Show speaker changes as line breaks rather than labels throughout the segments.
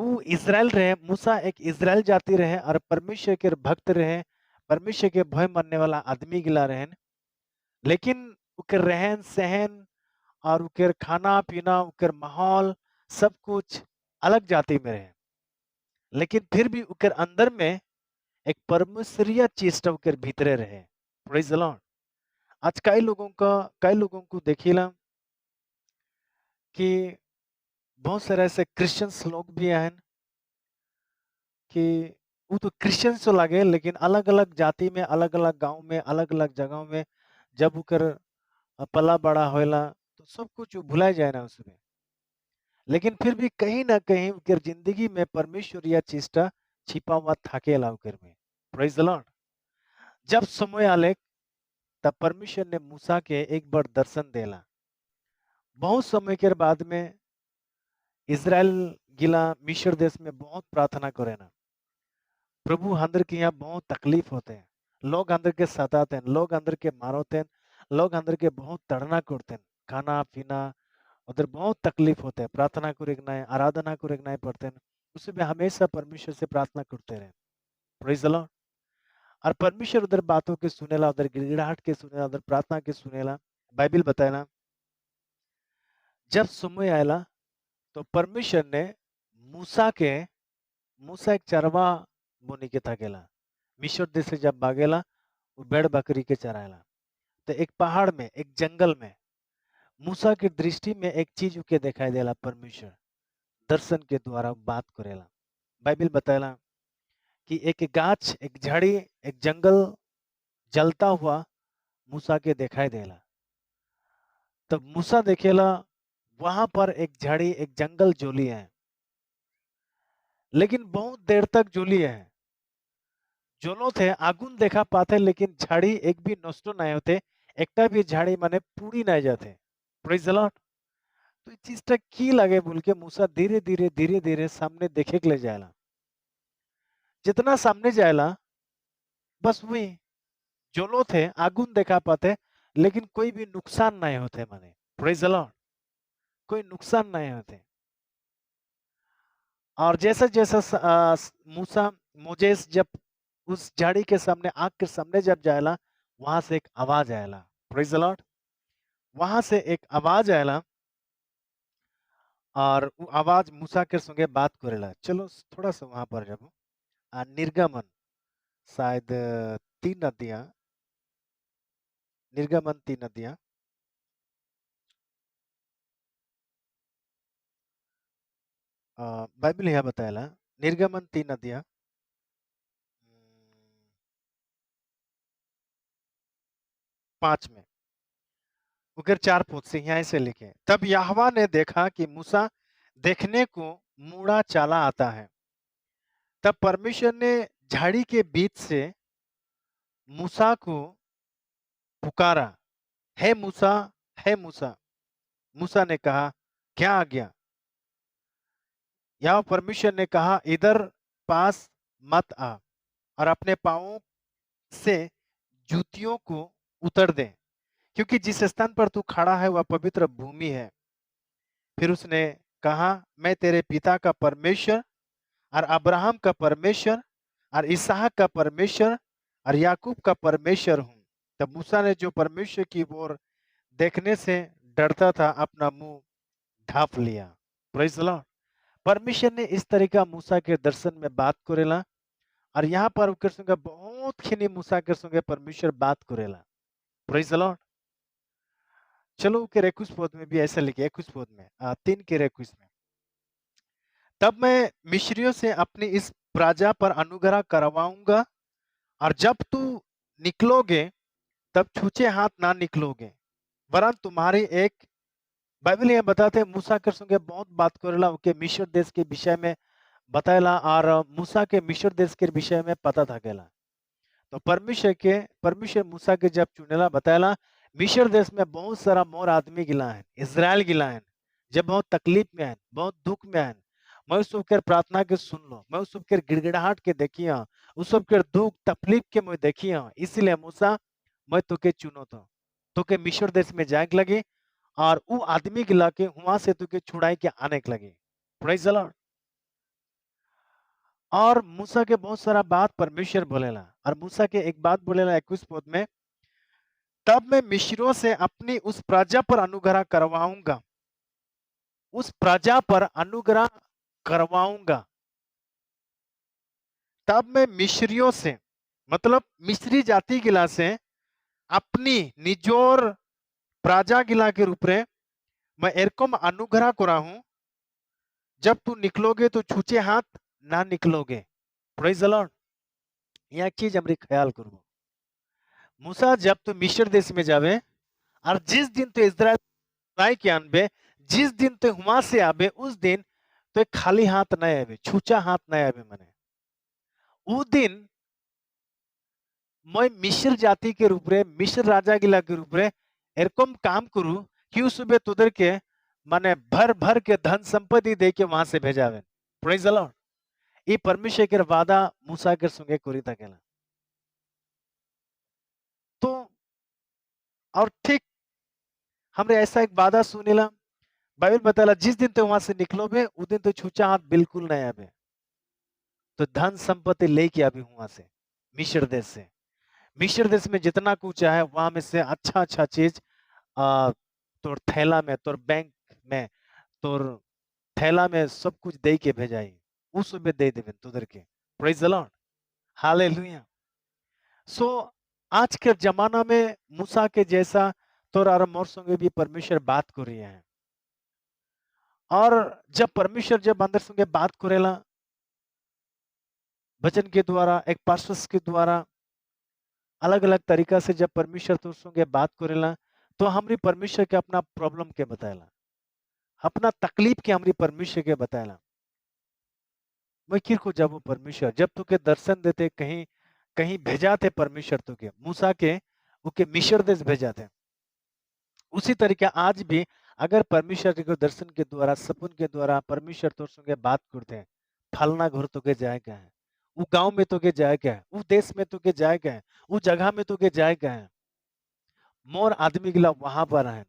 वो इज़राइल रहे, मूसा एक इज़राइल जाति रहे और परमेश्वर के भक्त रहे, परमेश्वर के भय मानने वाला आदमी गिला रहेन। लेकिन उकर रहन-सहन और उकर खाना-पीना, उकर माहौल सब कुछ अलग जाति में रहे। लेकिन फिर भी उकर अंदर में एक परमेश्वरीय चेष्टा उकर भीतरे रहे। Praise the Lord. आज कई लोगों को देखिला कि बहुत सारे ऐसे क्रिश्चियंस लोग भी हैं कि वो तो क्रिश्चियंस तो लगे लेकिन अलग-अलग जाति में, अलग-अलग गाँव में, अलग-अलग जगहों में जब ओकर पला बड़ा होएला तो सब कुछ वो भुलाए जाए ना उसमें। लेकिन फिर भी कहीं न कहीं ओकर ज़िंदगी में परमेश्वरीय चेष्टा छिपा हुआ थाकेला ओकर में। Praise the Lord. जब समय आले तब परमेश्वर ने मूसा के एक बार दर्शन देला। बहुत समय के बाद में इज़राइल गिला मिस्र देश में बहुत प्रार्थना करे ना। प्रभु अंदर के यहाँ बहुत तकलीफ होते हैं। लोग अंदर के सताते हैं, लोग अंदर के मारोते हैं, लोग अंदर के बहुत तड़ना करते हैं। खाना-पीना उधर बहुत तकलीफ होते हैं। प्रार्थना को रेगनाए, आराधना को रेगनाए पड़ते हैं। उसमें हमेशा परमेश्वर से प्रार्थना करते रहे। Praise the Lord. और परमेश्वर उधर बातों के सुनेला, उधर गिड़गिड़ाहट के सुनेला, उधर प्रार्थना के सुनेला। बाइबिल बताएला जब समय आएला तो परमेश्वर ने मूसा के मूसा एक चरवा बोनी के थाकेला। मिस्र देश से जब भागेला वो भेड़ बकरी के चराएला। तो एक पहाड़ में, एक जंगल में मूसा की दृष्टि में एक चीज के दिखाई देला परमेश्वर दर्शन के द्वारा बात करेला। बाइबिल बताएला कि एक गाछ, एक झाड़ी, एक जंगल जलता हुआ मूसा के दिखाई देला। तब मूसा देखेला वहां पर एक झाड़ी, एक जंगल जोली है, लेकिन बहुत देर तक जोली है। जोलो थे आगुन देखा पाते लेकिन झाड़ी एक भी नष्ट नहीं होते, एकटा भी झाड़ी माने पूरी नहीं जाते। Praise the lord. तो ये चीजটা কি লাগে बोल के मूसा धीरे धीरे सामने देखे के ले जाएला। जितना सामने जाएला बस वही जोलो थे आगुन देखा पाते लेकिन कोई भी नुकसान नहीं होते माने। Praise the Lord. कोई नुकसान नहीं होते। और जैसा जैसा मूसा मोजेस जब उस झाड़ी के सामने आग के सामने जब जाएला वहां से एक आवाज आएला। Praise the Lord. वहां से एक आवाज आएला और वो आवाज मूसा के संगे बात करेला। चलो थोड़ा सा वहां पर जब निर्गमन शायद 3 नदियाँ, निर्गमन 3 नदियाँ बाइबिल यहाँ बताएला निर्गमन 3 नदियाँ 5 में उगर 4 पद से यहाँ से लिखे। तब यहोवा ने देखा कि मूसा देखने को मूड़ा चाला आता है। तब परमेश्वर ने झाड़ी के बीच से मूसा को पुकारा, हे मूसा, हे मूसा। मूसा ने कहा, क्या आज्ञा? यहाँ परमेश्वर ने कहा, इधर पास मत आ और अपने पांवों से जूतियों को उतर दे, क्योंकि जिस स्थान पर तू खड़ा है वह पवित्र भूमि है। फिर उसने कहा, मैं तेरे पिता का परमेश्वर और अब्राहम का परमेश्वर और इसहाक का परमेश्वर और याकूब का परमेश्वर हूँ। तब मूसा ने जो परमेश्वर की ओर देखने से डरता था अपना मुंह ढांप लिया। Praise the Lord. परमेश्वर ने इस तरीका मूसा के दर्शन में बात करेला और यहाँ पर उनके संगे बहुत खिनी मूसा के संगे परमेश्वर बात करेला। Praise the Lord. चलो के 21 पद में भी ऐसा लिखे 21 पद में 3 के 21 में तब मैं मिस्रियों से अपनी इस प्रजा पर अनुग्रह करवाऊंगा और जब तू निकलोगे तब छूचे हाथ ना निकलोगे, वरन तुम्हारी एक बाइबल ये बताते हैं मूसा के संगे बहुत बात करेला उनके मिस्र देश के विषय में बताएला और मूसा के मिस्र देश के विषय में पता था गेला। तो परमेश्वर मूसा के जब चुनेला बताएला मिस्र देश में बहुत सारा मोर आदमी गिला है, इज़राइल गिला है, जब बहुत तकलीफ में है, बहुत दुख में है। मैं उस सबके प्रार्थना के सुन लो, मैं उस सबके गिड़गिड़ाहट के देखिया, उस सबके दुख तकलीफ के मैं देखिया, इसलिए मूसा मैं तुके चुनो तो तुके मिस्र देश में जाए लगे और वो आदमी गिला के वहां से तुके छुड़ाई के आने के लगे। Praise the Lord. और मूसा के बहुत सारा बात परमेश्वर बोलेला और मूसा के एक बात बोलेला 21 पद में, तब मैं मिस्रियों से अपनी उस प्रजा पर अनुग्रह करवाऊंगा, उस प्रजा पर अनुग्रह करवाऊंगा। तब मैं मिस्रियों से, मतलब मिस्री जाति गिला से अपनी निजोर प्रजा गिला के रूप में मैं एरकम अनुग्रह करा हूं, जब तू निकलोगे तो छूचे हाथ ना निकलोगे। Praise the Lord. यह एक चीज हमारी ख्याल करो, मूसा जब तू मिस्र देश में जावे और जिस दिन तो इज़राइल के आनबे, जिस दिन तो वहां से आबे उस दिन तो एक खाली हाथ नहीं आवे, छूचा हाथ नहीं आवे। मने वो दिन मैं मिस्र जाति के रूप में, मिस्र राजा गिला के रूप में एरकम काम करूं कि उस सुबह तुदर के माने भर भर के धन संपत्ति दे के वहां से भेजावे। Praise the Lord. ये परमेश्वर के वादा मूसा के संगे करी तकेला। तो और ठीक हमरे ऐसा एक वादा सुनेला, बाइबल बताला जिस दिन तो वहां से निकलोगे उस दिन तो छूचा हाथ बिल्कुल नहीं आवे। तो धन संपत्ति लेके आवे वहां से, मिस्र देश से। मिस्र देश में जितना कुछ है वहां में से अच्छा अच्छा चीज तोर थैला में, तोर बैंक में, तोर थैला में सब कुछ दे के भेजाई, उस में दे देवे तुदर के। Praise the Lord. हालेलुया। सो आज के जमाना में मूसा के जैसा तोर और मोर संगे भी परमेश्वर बात कर रही है। और जब परमेश्वर जब अंदर संगे बात करेला वचन के द्वारा, एक पार्श्वस के द्वारा, अलग अलग तरीका से जब परमेश्वर तो संगे बात करेला, तो हमरी परमेश्वर के अपना प्रॉब्लम के बताएला, अपना तकलीफ के हमरी परमेश्वर के बताएला। मैं किर को जब परमेश्वर जब तुके दर्शन देते, कहीं कहीं भेजा थे परमेश्वर तुके, मूसा के उके मिस्र देश भेजा थे। उसी तरीके आज भी अगर परमेश्वर के दर्शन के द्वारा, सपन के द्वारा परमेश्वर तो संगे बात करते हैं, फलना घर तो के जाएगा है, वो गांव में तो के जाएगा है, वो देश में तो के जाएगा है, वो जगह में तो के जाएगा है। मोर आदमी गिला वहां पर है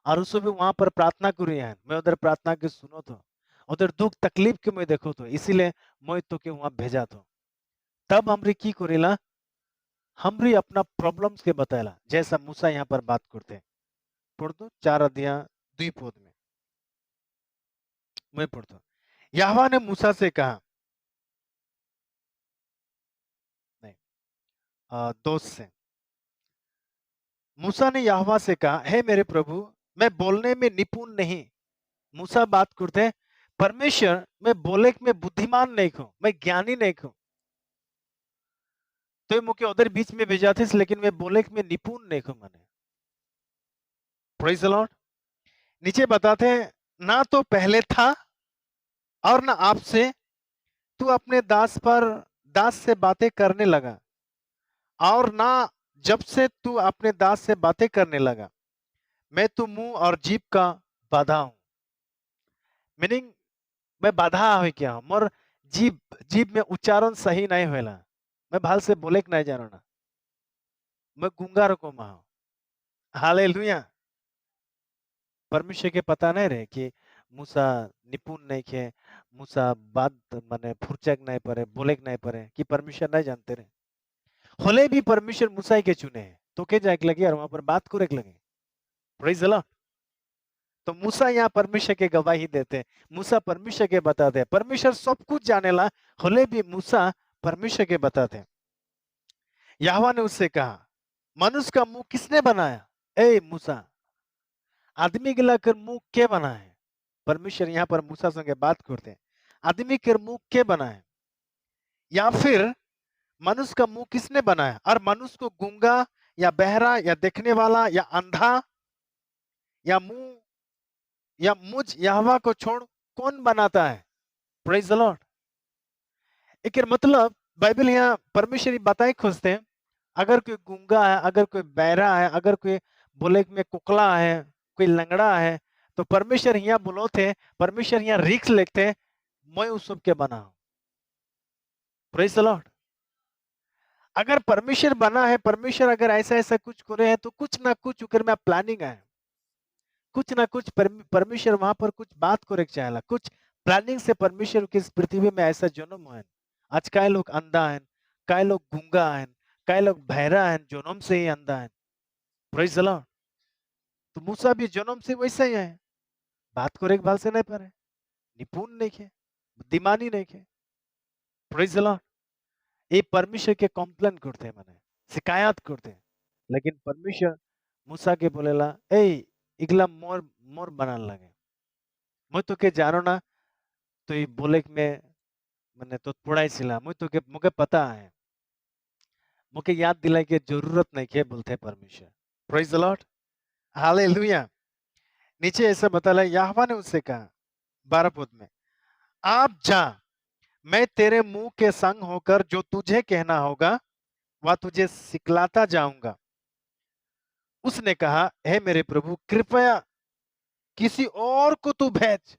और उसको भी वहां पर प्रार्थना करी है। मैं उधर प्रार्थना के सुनो तो, उधर दुख तकलीफ के मैं देखो तो, इसीलिए मैं तो के वहां भेजा तो। तब हमरी की करेला, हमरी अपना प्रॉब्लम्स के बताएला, जैसा मूसा यहाँ पर बात करते हैं। पढ़ दो 4 अध्याय 2 पद में, मैं पढ़ता हूँ। यहोवा ने मूसा से कहा, नहीं, दोस्त से, मूसा ने यहोवा से कहा, हे मेरे प्रभु, मैं बोलने में निपुण नहीं। मूसा बात करते हैं, परमेश्वर मैं बोले में बुद्धिमान नहीं हूं, मैं ज्ञानी नहीं हूं, तो मुझे उधर बीच में भेजा थे, लेकिन मैं बोले में निपुण नहीं हूं। मैंने प्रेज द लॉर्ड। नीचे बताते हैं, ना तो पहले था और ना आपसे, तू अपने दास से बातें करने लगा, और ना जब से तू अपने दास से बातें करने लगा, मैं तो मुंह और जीभ का बाधा हूं। मीनिंग मैं बाधा है क्या हूं, मोर जीभ जीभ में उच्चारण सही नहीं होला, मैं भाल से बोले नहीं जानो ना, मैं गूंगा रको मां। हालेलुया। परमेश्वर के पता नहीं रहे कि मूसा निपुण नहीं खे, मूसा बात माने फुर्चक नहीं परे, बोले नहीं परे, कि परमेश्वर नहीं जानते रहे। होले भी परमेश्वर मूसा के चुने हैं, तो के जाके लगे और वहां पर बात करे लगे। Praise the lord. तो मूसा यहाँ परमेश्वर के गवाही देते हैं, मूसा परमेश्वर के बताते हैं, परमेश्वर सब कुछ जाने ला, होले भी मूसा परमेश्वर के बताते हैं। यहोवा ने उससे कहा, मनुष्य का मुंह किसने बनाया? ए मूसा, आदमी के लाकर मुंह के बना है? परमेश्वर यहाँ पर मूसा संगे बात करते हैं, आदमी के मुंह के बना है, या फिर मनुष्य का मुंह किसने बनाया? और मनुष्य को गूंगा या बहरा या देखने वाला या अंधा या मुंह या मुझ यहोवा को छोड़ कौन बनाता है? Praise the Lord. एक मतलब बाइबल यहाँ परमेश्वर बताए खोजते हैं, अगर कोई गूंगा है, अगर कोई बहरा है, अगर कोई बोले में कुकला है, कोई लंगड़ा है, तो परमेश्वर यहाँ बोलो थे, परमेश्वर यहाँ रिक्स लेते हैं, मैं उस सब के बना हूं। Praise the Lord. अगर परमेश्वर बना है, परमेश्वर अगर ऐसा ऐसा कुछ करे है, तो कुछ ना कुछ उकर में प्लानिंग है, कुछ ना कुछ परमेश्वर वहां पर कुछ बात करे चाहेला, कुछ प्लानिंग से परमेश्वर की इस पृथ्वी में ऐसा जन्म है। आज काय लोग अंधा हैं, काय लोग गूंगा हैं, काय लोग बहरा हैं, जन्म से ही अंधा है। Praise the lord. तो मूसा भी जन्म से वैसा ही है, बात को एक बाल से नहीं पारे, निपुण नहीं खे, बुद्धिमानी नहीं खे। Praise the Lord. ये परमेश्वर के कंप्लेन करते हैं, मैंने शिकायत करते हैं, लेकिन परमेश्वर मूसा के बोलेला, ए इगला मोर मोर बनाने लगे, मैं तो के जानो ना, तो ये बोले कि मैंने तो पढ़ाई सिला, मैं तो के मुझे पता है, मुझे याद दिलाई के जरूरत नहीं के बोलते परमेश्वर। Praise the Lord. हालेलुया। नीचे ऐसा बताया, यहोवा ने उससे कहा 12 पद में, आप जा, मैं तेरे मुंह के संग होकर जो तुझे कहना होगा वह तुझे सिखलाता जाऊंगा। उसने कहा, हे मेरे प्रभु, कृपया किसी और को तू भेज।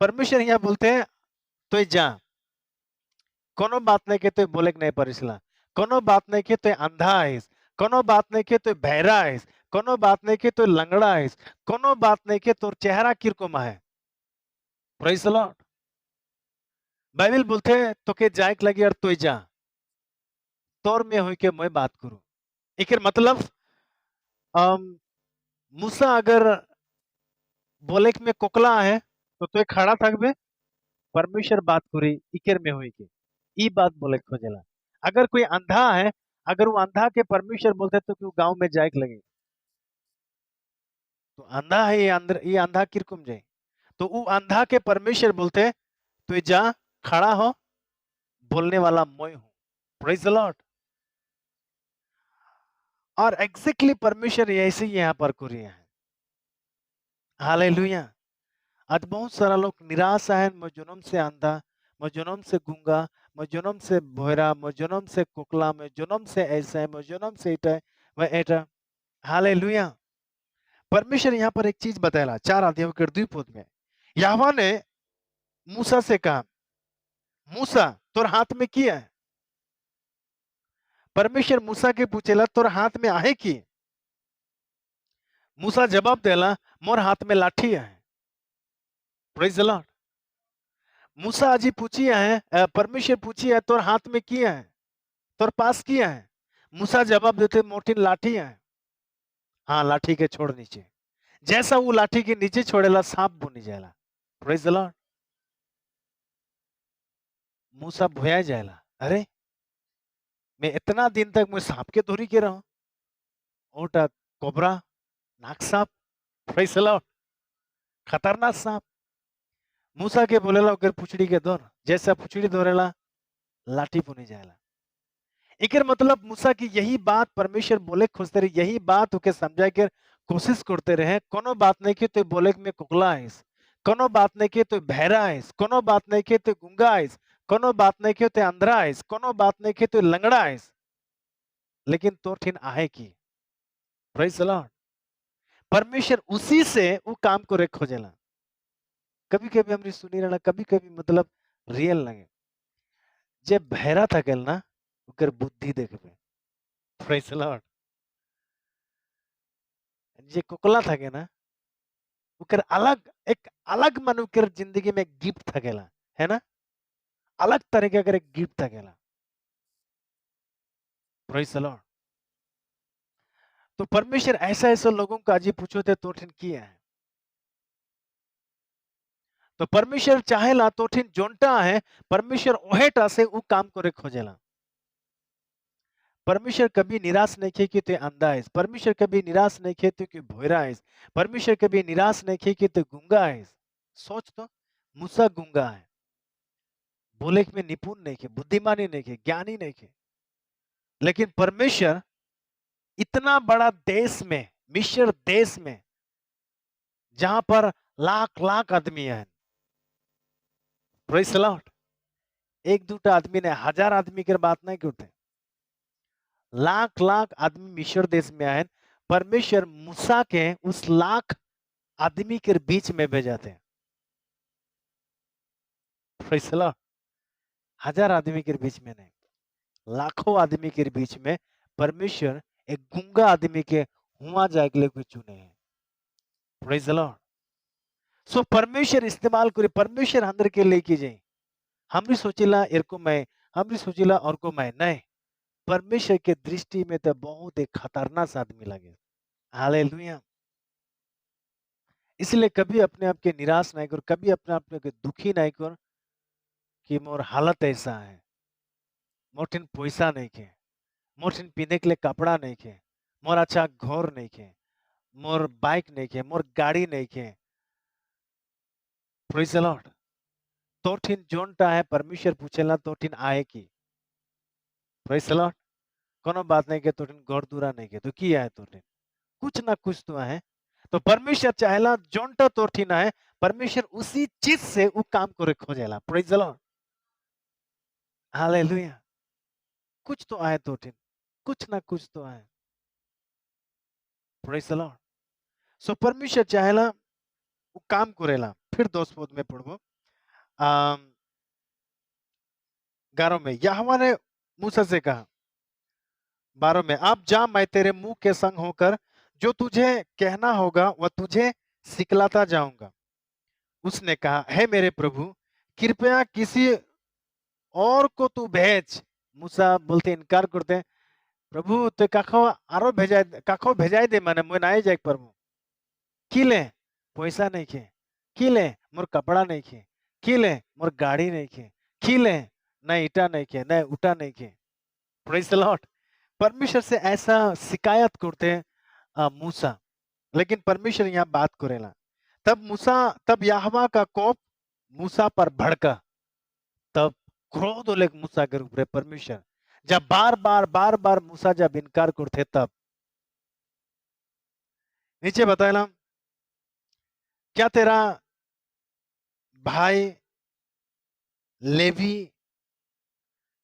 परमेश्वर यहाँ बोलते हैं, तो जा, कोनो बात नहीं के तो बोले नहीं परिसला, कोनो बात नहीं के तो अंधा है, कोनो बात नहीं के तो बहरा है, कोनो बात नहीं के तो लंगड़ा है, कोनो बात नहीं के तो चेहरा किरकुमा है। Praise the Lord. बाइबल बोलते हैं तो के जायक लगी और तो जा, तोर में हुई के मैं बात करूं। एक मतलब मूसा अगर बोले कि मैं कोकला है, तो खड़ा थकबे, परमेश्वर बात करी इकर में हुई के, ई बात बोले खोजेला। अगर कोई अंधा है, अगर वो अंधा के परमेश्वर बोलते तो क्यों गांव में जाए लगे, तो अंधा है ये अंदर, ये अंधा किरकुम जाए, तो वो अंधा के परमेश्वर बोलते तो ये जा, खड़ा हो, बोलने वाला मैं हूं। Praise the Lord. और एग्जैक्टली परमेश्वर ऐसे ही यहाँ पर कर है। हालेलुया। आज बहुत सारा लोग निराश है, मैं जन्म से अंधा, मैं जन्म से गूंगा, मैं जन्म से बहरा, मैं जन्म से कुकला, मैं जन्म से ऐसा है, मैं जन्म से इटा है, मैं एटा। हालेलुया। परमेश्वर यहाँ पर एक चीज बताया 4 अध्याय के 2 पद में, यहोवा ने मूसा से कहा, मूसा तोर हाथ में किया है। परमेश्वर मूसा के पूछेला, तोर हाथ में आहे की? मूसा जवाब देला, मोर हाथ में लाठी है। Praise the lord. Musa ji पूछी है, परमेश्वर पूछी है, तोर हाथ में किया है, तोर पास किया है। मूसा जवाब देते, मोटी लाठी है। हाँ, लाठी के छोड़ नीचे, जैसा वो लाठी के नीचे छोड़ेला सांप बुनी जाएला। Praise the lord. मूसा भोया जाएला, अरे मैं इतना दिन तक मैं सांप के धोरी के रहा, ओटा कोबरा, नाग सांप, प्रेज द लॉर्ड, खतरनाक सांप। मूसा के बोलेला ओकर पुछड़ी के दौर, जैसा पुछड़ी धोरेला लाठी पुनी जाएला। एकर मतलब मूसा की यही बात परमेश्वर बोले खोजते रहे, यही बात ओके समझाए के कोशिश करते रहे। कोनो बात नहीं कि तो बोले में कुकला है, कोनो बात नहीं कि तो बहरा है, कोनो बात नहीं कि तो गूंगा है, कोनो बात नहीं कि तो अंधरा है, कोनो बात नहीं कि तो लंगड़ा है, लेकिन तो ठिन आहे की। Praise the Lord. परमेश्वर उसी से वो काम को रे खोजेला। कभी कभी हमने सुनी रहना, कभी कभी मतलब रियल लगे, जे बहरा थकेल ना ओकर बुद्धि देखबे। Praise the lord. जे कुकला थके ना ओकर अलग एक अलग मन ओकर जिंदगी में गिफ्ट थकेला, है ना, अलग तरीके का एक गिफ्ट थकेला। Praise the lord. तो परमेश्वर ऐसा ऐसा लोगों का आज पूछो थे तो ठिन किया है। तो परमेश्वर चाहेला तो ठिन जोंटा है, परमेश्वर ओहेटा से वो काम करे खोजेला। परमेश्वर कभी निराश नहीं किए कि तू अंधा है, परमेश्वर कभी निराश नहीं किए तू कि भोरा है, परमेश्वर कभी निराश नहीं किए कि तू गूंगा है। सोच तो, मूसा गूंगा है, बोले में निपुण नहीं के, बुद्धिमानी नहीं के, ज्ञानी नहीं के, लेकिन परमेश्वर इतना बड़ा देश में, मिस्र देश में, जहां पर लाख लाख आदमी हैं, प्रेज द लॉर्ड, एक दूटा आदमी ने, हजार आदमी की बात नहीं करते, लाख लाख आदमी मिस्र देश में आए, परमेश्वर मूसा के उस लाख आदमी के बीच में भेजाते हैं। Praise the Lord. हजार आदमी के बीच में नहीं, लाखों आदमी के बीच में परमेश्वर एक गूंगा आदमी के हुआ जाए के लिए चुने हैं। Praise the Lord. सो परमेश्वर इस्तेमाल करे, परमेश्वर अंदर के लेके जाए, हमरी सोचिला एरको मैं, हमरी सोचिला और को मैं नहीं। परमेश्वर के दृष्टि में तो बहुत एक खतरनाक आदमी लगे। हालेलुया। इसलिए कभी अपने आप के निराश नहीं कर, कभी अपने आप के दुखी नहीं कर कि मोर हालत ऐसा है। मोठिन पैसा नहीं के, मोठिन पीने के लिए कपड़ा नहीं के, मोर अच्छा घर नहीं के, मोर बाइक नहीं के, मोर गाड़ी नहीं के। Praise the lord. तोठिन जोनटा है परमेश्वर पूछेला तोठिन आए की। Praise the lord. कोनो बात नहीं के तोठिन घर दूरा नहीं के, तो की है तोठिन? कुछ ना कुछ तो है। तो परमेश्वर चाहेला जोनटा तोठिन है, परमेश्वर उसी चीज से वो काम करे खोजेला। Praise the Lord. हालेलुया। कुछ तो आए तोठिन, कुछ ना कुछ तो आए। Praise the Lord. सो परमेश्वर चाहेला वो काम करेला। फिर 10 पद में पढ़बो। 11 में यहोवा ने मूसा से कहा, 12 में, अब जा, मैं तेरे मुंह के संग होकर जो तुझे कहना होगा वह तुझे सिखलाता जाऊंगा। उसने कहा, हे मेरे प्रभु, कृपया किसी और को तू भेज। मूसा बोलते इनकार करते, प्रभु तो काखो आरो भेजाय, काखो भेजाय दे, माने मैं नहीं जाए प्रभु। किले पैसा नहीं खे, किले मोर कपड़ा नहीं खे, किले मोर गाड़ी नहीं खे, किले न ईटा नहीं खे, न उटा नहीं खे। Praise the Lord. परमेश्वर से ऐसा शिकायत करते हैं मूसा, लेकिन परमेश्वर यहाँ बात करेला। तब यहोवा का कोप मूसा पर भड़का। तब क्रोध होले मूसा के ऊपर परमेश्वर, जब बार बार मूसा जब इनकार करते, तब नीचे बताया, क्या तेरा भाई लेवी,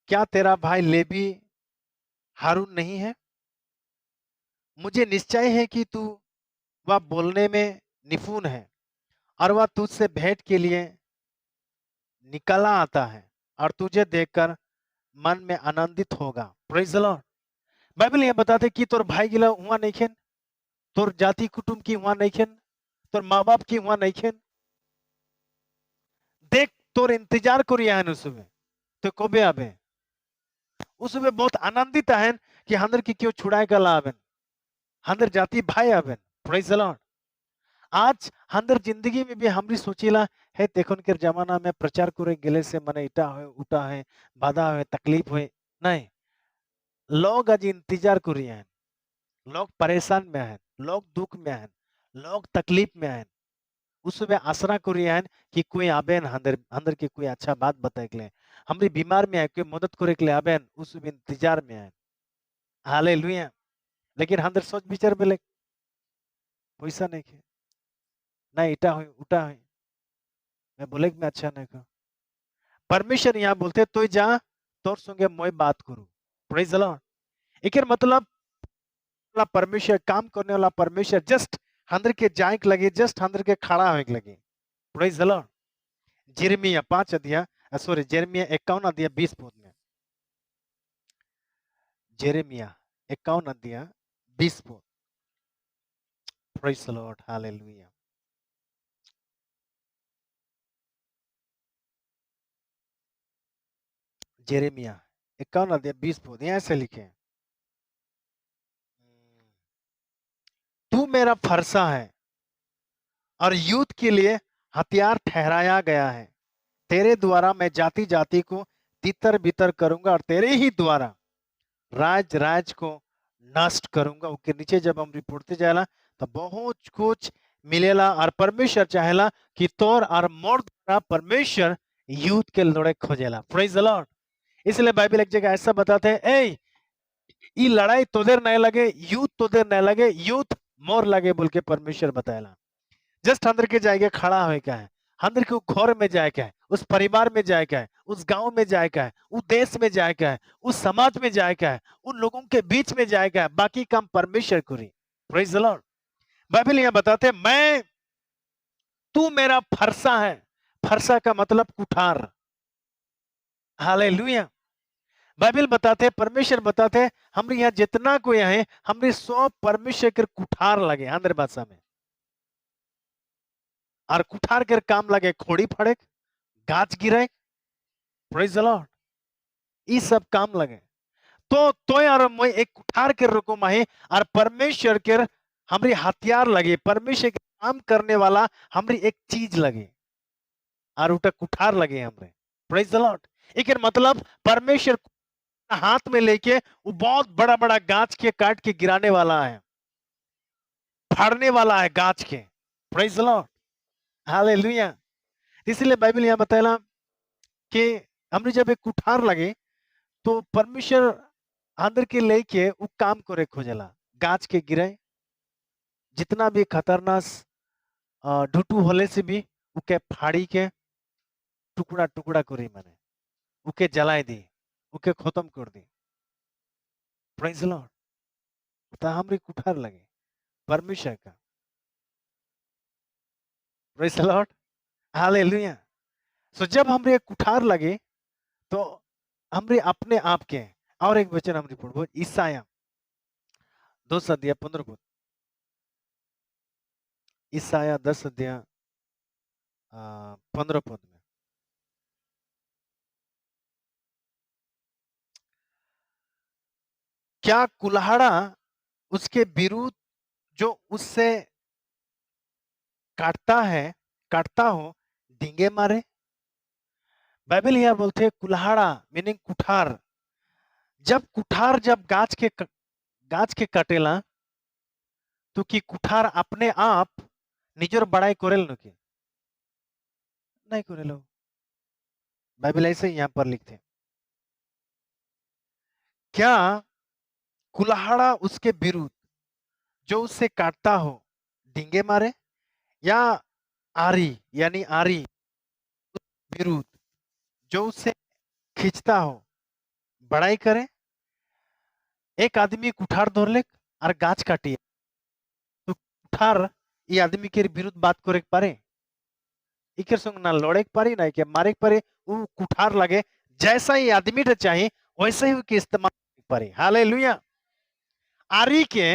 क्या तेरा भाई लेवी हारून नहीं है? मुझे निश्चय है कि तू वह बोलने में निपुण है और वह तुझसे भेंट के लिए निकला आता है और तुझे देखकर मन में आनंदित होगा। Praise the Lord. बाइबल ये बताते कि तोर भाई गिला हुआ नहीं खेन, तोर जाति कुटुंब की हुआ नहीं खेन, तोर माँ बाप की हुआ नहीं खेन। देख तोर इंतजार करिया है उसमें, तो कबे आबे? उसमें बहुत आनंदित है कि हंदर की क्यों छुड़ाए गला आबेन, हंदर जाति भाई आबेन। Praise the Lord. आज हंदर जिंदगी में भी हमरी सोचीला है, देखन के जमाना में प्रचार करे गेले से मने इटा है, उटा है, बाधा है, तकलीफ है नहीं। लोग आज इंतजार करिए हैं, लोग परेशान में हैं, लोग दुख में हैं, लोग तकलीफ में हैं। उसमें आसरा करिए हैं कि कोई आबेन हंदर हंदर के कोई अच्छा बात बताए के लिए, हमरी बीमार में है कोई मदद करे के लिए आबेन, उस इंतजार में है। हालेलुया। लेकिन हंदर सोच विचार बेले, पैसा नहीं के, ना इटा हो उटा हो, मैं बोले मैं अच्छा नहीं कहूँ। परमेश्वर यहाँ बोलते तो जा, तोर संगे मैं बात करूं। Praise the Lord. एक मतलब वाला परमेश्वर, काम करने वाला परमेश्वर जस्ट हंदर के जाए के लगे, जस्ट हंदर के खड़ा होने के लगे। Praise the Lord. यिर्मयाह 5 अध्याय, सॉरी यिर्मयाह 51 अध्याय 20 पद में, यिर्मयाह 51 अध्याय 20 पद। Praise the Lord. हालेलुया। यिर्मयाह 51 अध्याय 20 पद यहाँ से लिखे, तू मेरा फरसा है और युद्ध के लिए हथियार ठहराया गया है। तेरे द्वारा मैं जाति जाति को तितर बितर करूंगा और तेरे ही द्वारा राज राज को नष्ट करूंगा। उसके नीचे जब हम रिपोर्टते जाएला तो बहुत कुछ मिलेला, और परमेश्वर चाहेला कि तोर और मोर द्वारा परमेश्वर युद्ध के लड़ाई खोजेला। Praise the Lord. इसलिए बाइबल एक जगह ऐसा बताते हैं, ए ये लड़ाई तो देर नहीं लगे, युद्ध तो देर नहीं लगे, युद्ध मोर लगे बोल के परमेश्वर बताएला। जस्ट अंदर के जाएगा खड़ा हुए क्या है, अंदर के घर में जाए क्या है, उस परिवार में जाए क्या है, उस गांव में जाए क्या है, उस देश में जाए क्या है, उस समाज में जाए क्या है, उन लोगों के बीच में जाए क्या है, बाकी काम परमेश्वर करी। Praise the Lord. बाइबल यहां बताते मैं, तू मेरा फरसा है। फरसा का मतलब कुठार। हालेलुया। बाइबल बताते, परमेश्वर बताते, हम यहाँ जितना कोई है हमरे सौ परमेश्वर के कुठार लगे आंध्र भाषा में, और कुठार के काम लगे खोड़ी फड़े, गाछ गिरे, प्रेज द लॉर्ड। ई सब काम लगे तो यार मैं एक कुठार के रुको माही और परमेश्वर के हमारी हथियार लगे, परमेश्वर के काम करने वाला हमारी एक चीज लगे और उठा कुठार लगे हमरे। Praise the Lord. एक मतलब परमेश्वर हाथ में लेके वो बहुत बड़ा बड़ा गाछ के काट के गिराने वाला है, फाड़ने वाला है गाछ के। Praise the Lord. हालेलुया। इसलिए बाइबल यहाँ बताया कि हमने जब एक कुठार लगे तो परमेश्वर अंदर के लेके वो काम करे खोजेला, गाछ के गिरे जितना भी खतरनाक ढुटू होले से भी उके फाड़ी के टुकड़ा टुकड़ा करी मैंने, उके जलाए दी, उके खत्म कर दी। Praise the lord. तो हमरे कुठार लगे परमेश्वर का। Praise the Lord. हालेलुया। सो जब हमरे कुठार लगे तो हमरे अपने आप के और एक वचन हमरे पढ़ो ईसाया 10 अध्याय 15 पद। ईसाया 10 अध्याय 15 पद में क्या कुल्हाड़ा उसके विरुद्ध जो उससे काटता हो डींगे मारे। बाइबल यहाँ बोलते हैं कुल्हाड़ा मीनिंग कुठार। जब गाछ के कटेला तो कि कुठार अपने आप निजर बड़ाई करेल न कि नहीं करेलो। बाइबल ऐसे यहाँ पर लिखते हैं क्या कुल्हाड़ा उसके विरुद्ध जो उससे काटता हो डींगे मारे, या आरी यानी आरी विरुद्ध जो उससे खींचता हो बड़ाई करे। एक आदमी कुठार धर ले और गाछ काटिए तो कुठार ये आदमी के विरुद्ध बात करे पारे, इकर संग ना लड़े के पारी ना के मारे के पारे। वो कुठार लगे जैसा ही आदमी रे चाहिए वैसे ही के इस्तेमाल पारे। हालेलुया। आरी के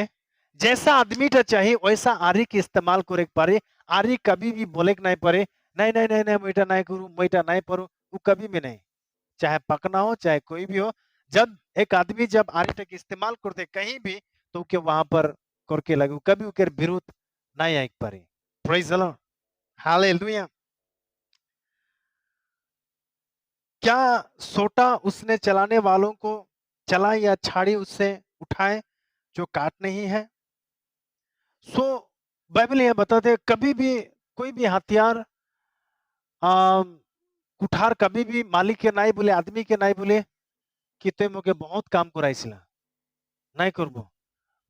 जैसा आदमी रे चाहिए वैसा आरी के इस्तेमाल करे के पारे। आरी कभी भी बोले के नहीं पारे नहीं नहीं नहीं नहीं मैटा नहीं करूं मैटा नहीं परू, वो कभी भी नहीं, चाहे पकना हो चाहे कोई भी हो। जब एक आदमी जब आरी टेक इस्तेमाल करते कहीं भी तो के वहां पर करके लगे कभी उनके विरुद्ध नहीं आए पारे। Praise the Lord. हालेलुया। क्या सोटा उसने चलाने वालों को चला या छाड़ी उससे उठाए जो काट नहीं है। सो बाइबल ये बताते हैं कभी भी कोई भी हथियार कुठार कभी भी मालिक के नहीं बोले आदमी के नहीं बोले कि तुम मोके बहुत काम कराइसिला नहीं करबो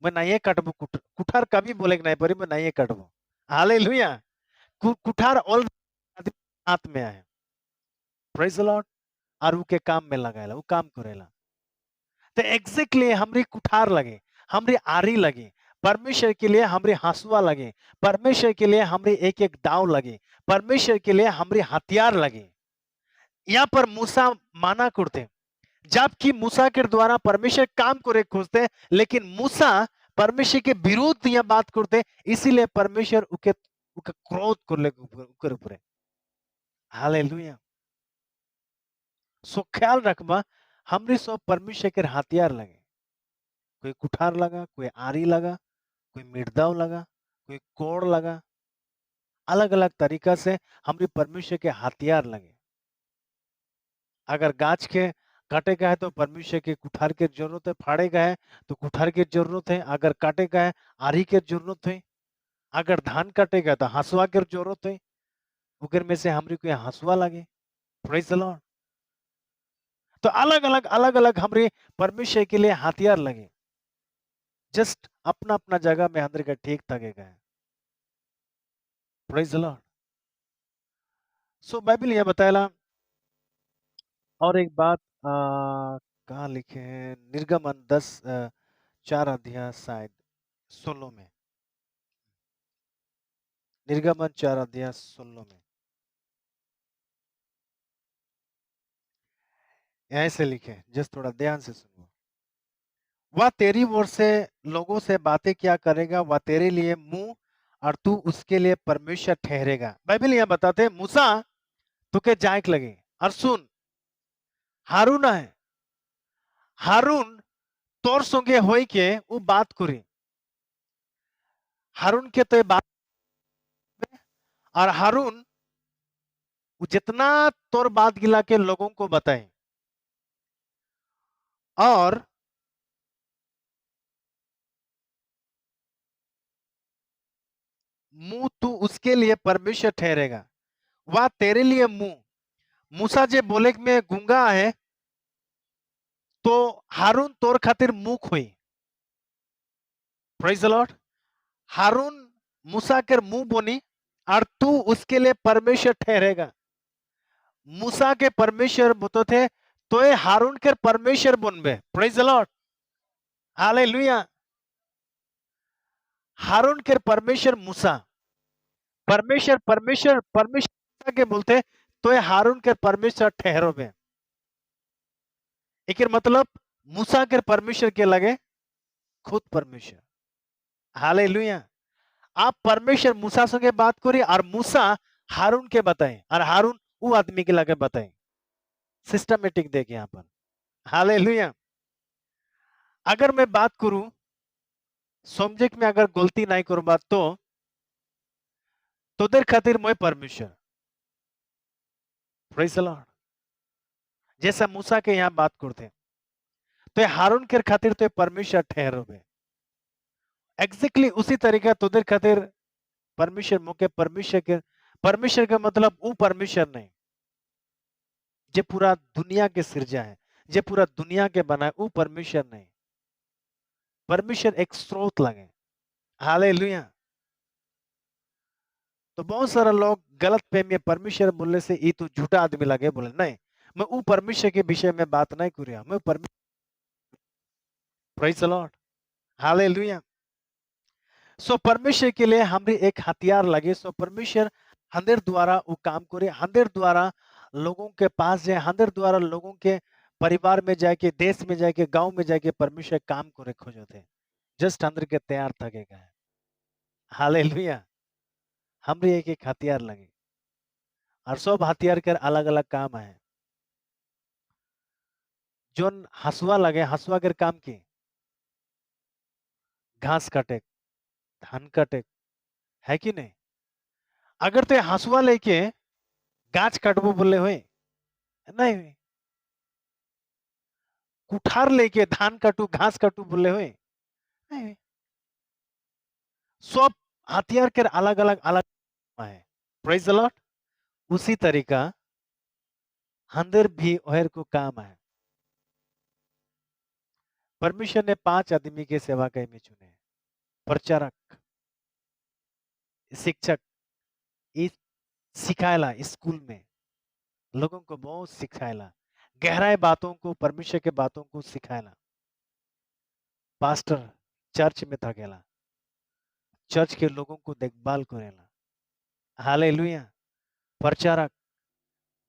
मैं नहीं काटबो। कुठार कभी बोले नहीं परी मैं नहीं काटबो। हालेलुया। कुठार ऑल हाथ में है। Praise the Lord. और वो के काम में लगाएला वो काम करेला। तो एग्जैक्टली हमरी कुठार लगे, हमरी आरी लगे, परमेश्वर के लिए हमरे हंसुआ लगे, परमेश्वर के लिए हमरे एक एक दाव लगे, परमेश्वर के लिए हमरे हथियार लगे। यहाँ पर मूसा माना करते जबकि मूसा के द्वारा परमेश्वर काम करे खोजते, लेकिन मूसा परमेश्वर के विरुद्ध यह बात करते, इसीलिए परमेश्वर उके उके क्रोध कर ले ऊपर। हालेलुया। सो ख्याल रखबा हमरे सब परमेश्वर के हथियार लगे, कोई कुठार लगा, कोई आरी लगा, कोई मिर्दाव लगा, कोई कोड़ लगा, अलग अलग तरीका से हमरे परमेश्वर के हथियार लगे। अगर गाछ के काटे का है तो परमेश्वर के कुठार की जरूरत है, फाड़े का है तो कुठार की जरूरत है, अगर काटे का है आरी की जरूरत है, अगर धान काटेगा तो हंसुआ की जरूरत है। उगर में से हमरे को हंसुआ लगे। Praise the lord. तो अलग अलग हमरे परमेश्वर के लिए हथियार लगे, जस्ट अपना अपना जगह में अंदर का ठीक लगेगा। Praise the Lord. So Bible यह बताया और एक बात कहाँ लिखे हैं निर्गमन 4 अध्याय शायद 16 में, निर्गमन 4 अध्याय 16 में ऐसे लिखे, जस्ट थोड़ा ध्यान से सुनो। वह तेरी ओर से लोगों से बातें क्या करेगा, वह तेरे लिए मुंह और तू उसके लिए परमेश्वर ठहरेगा। बाइबल यहाँ बताते मूसा तुके जायक लगे और सुन हारून है हारून तोर संगे होई के वो बात करी हारून के तो बात और हारून जितना तोर बात गिला के लोगों को बताए और मुंह तू उसके लिए परमेश्वर ठहरेगा वह तेरे लिए मुंह मूसा जे बोले कि मैं गूंगा है तो हारून तोर खातिर मुंह खोई प्रेज द लॉर्ड हारून मूसा के मुंह बोनी और तू उसके लिए परमेश्वर ठहरेगा मूसा के परमेश्वर बोतो थे तो ये हारून के परमेश्वर बनबे प्रेज द लॉर्ड हालेलुया हारून के परमेश्वर मूसा परमेश्वर परमेश्वर परमेश्वर के बोलते तो ये हारून के परमेश्वर ठहरो में एक मतलब मूसा के परमेश्वर के लगे खुद परमेश्वर हालेलुया आप परमेश्वर मूसा संगे बात करिए और मूसा हारून के बताएं और हारून वो आदमी के लगे बताएं सिस्टमेटिक देखे यहाँ पर हालेलुया अगर मैं बात करूं सब्जेक्ट में अगर गलती नहीं करूं बात तो तोदेर खातिर मैं परमेश्वर प्रेज द लॉर्ड जैसा मूसा के यहाँ बात करते तो ये हारून के खातिर तो परमेश्वर ठहरोगे एग्जैक्टली उसी तरीका तोदेर खातिर परमेश्वर मुके परमेश्वर के मतलब वो परमेश्वर नहीं जे पूरा दुनिया के सिरजा है जे पूरा दुनिया के बना है वो परमेश्वर नहीं परमेश्वर एक स्रोत लगे हालेलुया तो बहुत सारा लोग गलत फहमी परमेश्वर बोलने से ये तो झूठा आदमी लगे बोले नहीं मैं वो परमेश्वर के विषय में बात नहीं कर रहा मैं परमेश्वर प्रेज द लॉर्ड हालेलुया सो परमेश्वर के लिए हमारी एक हथियार लगे सो परमेश्वर हंदेर द्वारा वो काम करे हंदेर द्वारा लोगों के पास जाए हंदेर द्वारा लोगों के परिवार में जाके देश में जाके गांव में जाके परमेश्वर काम करे खोजो थे जस्ट अंदर के तैयार थकेगा है हालेलुया हमारी एक एक हथियार लगे और सब हथियार के अलग अलग काम है जोन हसुआ लगे हसुआ के काम की घास काटे धान काटे है कि नहीं अगर ते हसुआ लेके गाछ काटबो बोले हुए नहीं हुई कुठार लेके धान काटू घास काटू बोले हुए नहीं हुई सब हथियार के अलग अलग अलग है प्रेज द लॉर्ड उसी तरीका अंदर भी ओहर को काम है परमेश्वर ने 5 आदमी के सेवा के में चुने प्रचारक शिक्षक इस सिखाएला स्कूल में लोगों को बहुत सिखाएला गहराई बातों को परमेश्वर के बातों को सिखाएला पास्टर चर्च में थकेला चर्च के लोगों को देखभाल करेला हालेलुया प्रचारक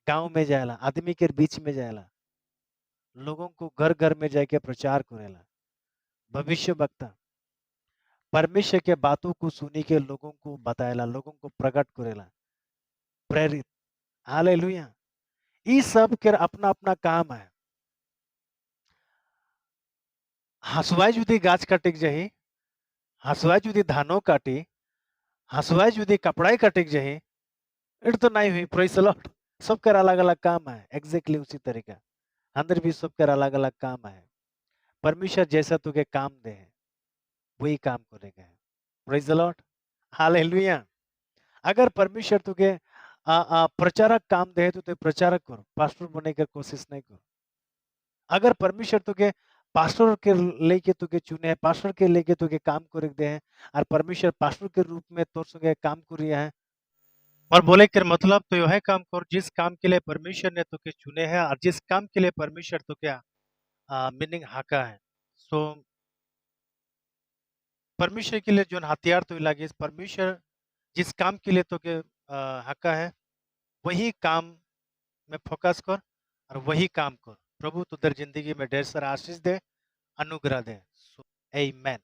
गांव में जाएला आदमी के बीच में जाएला लोगों को घर घर में जाके प्रचार करेला भविष्य वक्ता परमेश्वर के बातों को सुनी के लोगों को बताएला लोगों को प्रकट करेला प्रेरित हालेलुया ये सब के अपना अपना काम है हसुआई जुदी गाछ काटिक जही हसुआई जुदी धानो काटी हसुआई जुदी कपड़ाई काटिक जही इट तो नहीं हुई प्रेज द लॉर्ड सबके अलग अलग काम है एग्जैक्टली उसी तरीका अंदर भी सबके अलग अलग काम है परमेश्वर जैसा तुझे काम दे वही काम करेगा प्रेज द लॉर्ड हालेलुया अगर परमेश्वर तुझे प्रचारक काम दे तो ते प्रचारक करो पास्टर बनने की कोशिश नहीं करो अगर परमेश्वर तुझे पास्टर के लेके तुझे चुने हैं पास्टर के लेके तुझे काम कर दे हैं और परमेश्वर पास्टर के रूप में तोर संगे काम कर रहा है और बोले के मतलब तो यह काम कर जिस काम के लिए परमेश्वर ने तुझे चुने हैं और जिस काम के लिए परमेश्वर तो क्या मीनिंग हाका है सो परमेश्वर के लिए जो हथियार तो लगे परमेश्वर जिस काम के लिए तो के हका है वही काम में फोकस कर और वही काम कर प्रभु तुझे जिंदगी में ढेर सारा आशीष दे अनुग्रह दे आमेन